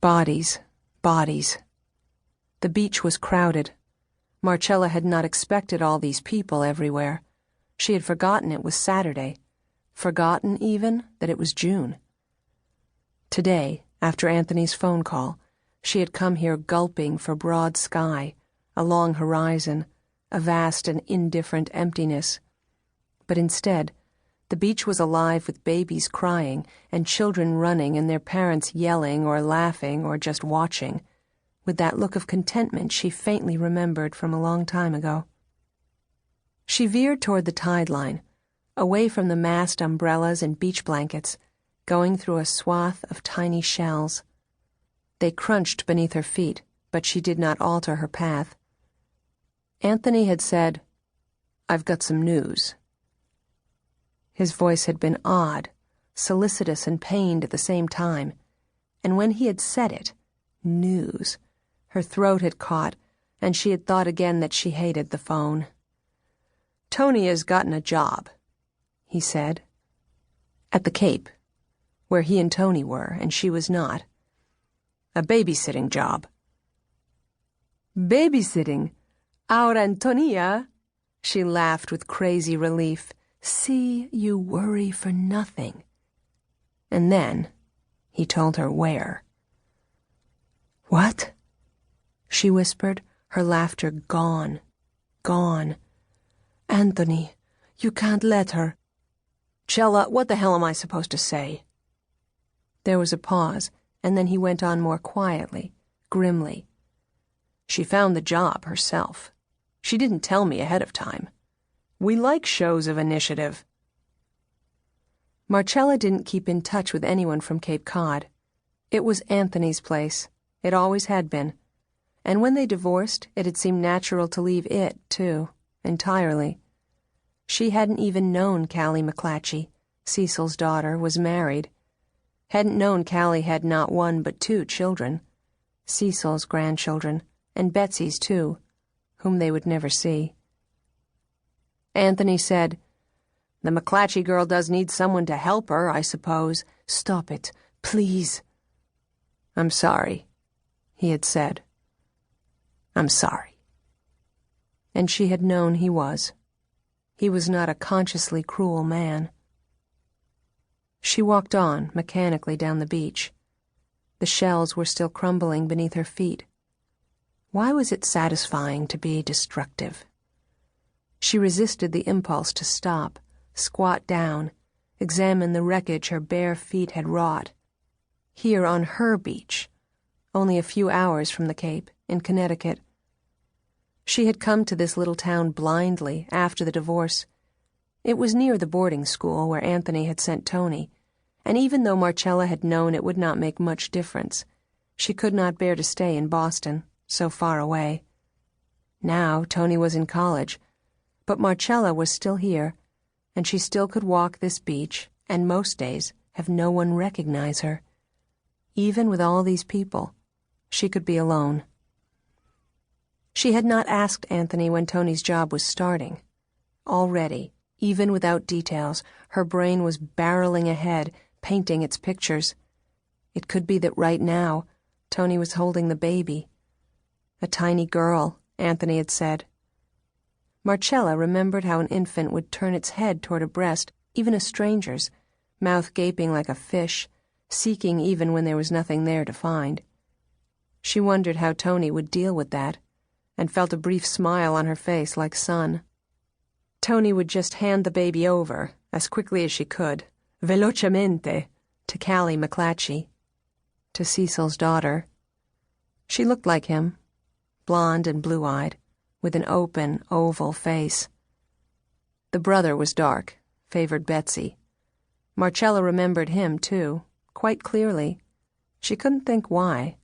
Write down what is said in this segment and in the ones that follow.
Bodies, bodies. The beach was crowded. Marcella had not expected all these people everywhere. She had forgotten it was Saturday, forgotten even that it was June. Today, after Anthony's phone call, she had come here gulping for broad sky, a long horizon, a vast and indifferent emptiness. But instead, the beach was alive with babies crying and children running and their parents yelling or laughing or just watching, with that look of contentment she faintly remembered from a long time ago. She veered toward the tide line, away from the massed umbrellas and beach blankets, going through a swath of tiny shells. They crunched beneath her feet, but she did not alter her path. Anthony had said, "I've got some news." His voice had been odd, solicitous and pained at the same time, and when he had said it, news, her throat had caught, and she had thought again that she hated the phone. "Tony has gotten a job," he said. "At the Cape, where he and Tony were, and she was not. A babysitting job." "Babysitting? Ahora Antonia?" She laughed with crazy relief. "See, you worry for nothing." And then he told her where. "What?" she whispered, her laughter gone, gone. "Anthony, you can't let her." "Cella, what the hell am I supposed to say?" There was a pause, and then he went on more quietly, grimly. "She found the job herself. She didn't tell me ahead of time. We like shows of initiative." Marcella didn't keep in touch with anyone from Cape Cod. It was Anthony's place. It always had been. And when they divorced, it had seemed natural to leave it, too, entirely. She hadn't even known Callie McClatchey, Cecil's daughter, was married. Hadn't known Callie had not one but two children. Cecil's grandchildren, and Betsy's too, whom they would never see. Anthony said, "The McClatchey girl does need someone to help her, I suppose." "Stop it, please." "I'm sorry," he had said. "I'm sorry." And she had known he was. He was not a consciously cruel man. She walked on, mechanically down the beach. The shells were still crumbling beneath her feet. Why was it satisfying to be destructive? She resisted the impulse to stop, squat down, examine the wreckage her bare feet had wrought. Here on her beach, only a few hours from the Cape, in Connecticut. She had come to this little town blindly after the divorce. It was near the boarding school where Anthony had sent Tony, and even though Marcella had known it would not make much difference, she could not bear to stay in Boston, so far away. Now Tony was in college, but Marcella was still here, and she still could walk this beach and most days have no one recognize her. Even with all these people, she could be alone. She had not asked Anthony when Tony's job was starting. Already, even without details, her brain was barreling ahead, painting its pictures. It could be that right now, Tony was holding the baby. A tiny girl, Anthony had said. Marcella remembered how an infant would turn its head toward a breast, even a stranger's, mouth gaping like a fish, seeking even when there was nothing there to find. She wondered how Tony would deal with that, and felt a brief smile on her face like sun. Tony would just hand the baby over, as quickly as she could, velocemente, to Callie McClatchey, to Cecil's daughter. She looked like him, blonde and blue-eyed, with an open, oval face. The brother was dark, favored Betsy. Marcella remembered him, too, quite clearly. She couldn't think why.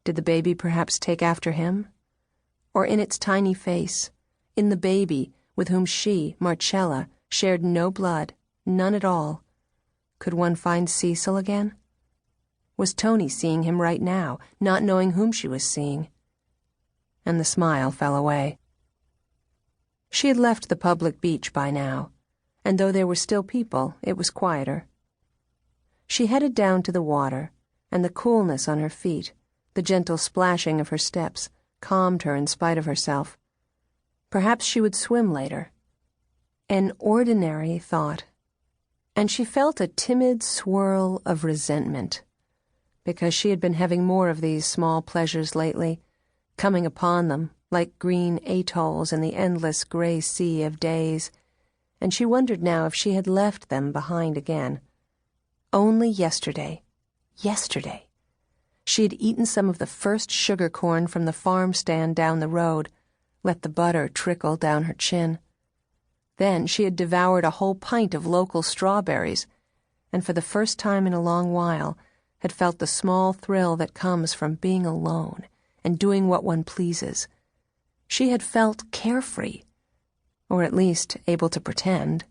Did the baby perhaps take after him? Or in its tiny face, in the baby with whom she, Marcella, shared no blood, none at all. Could one find Cecil again? Was Tony seeing him right now, not knowing whom she was seeing? And the smile fell away. She had left the public beach by now, and though there were still people, it was quieter. She headed down to the water, and the coolness on her feet, the gentle splashing of her steps, calmed her in spite of herself. Perhaps she would swim later. An ordinary thought. And she felt a timid swirl of resentment, because she had been having more of these small pleasures lately, coming upon them like green atolls in the endless gray sea of days, and she wondered now if she had left them behind again. Only yesterday, she had eaten some of the first sugar corn from the farm stand down the road, let the butter trickle down her chin. Then she had devoured a whole pint of local strawberries, and for the first time in a long while had felt the small thrill that comes from being alone and doing what one pleases. She had felt carefree, or at least able to pretend.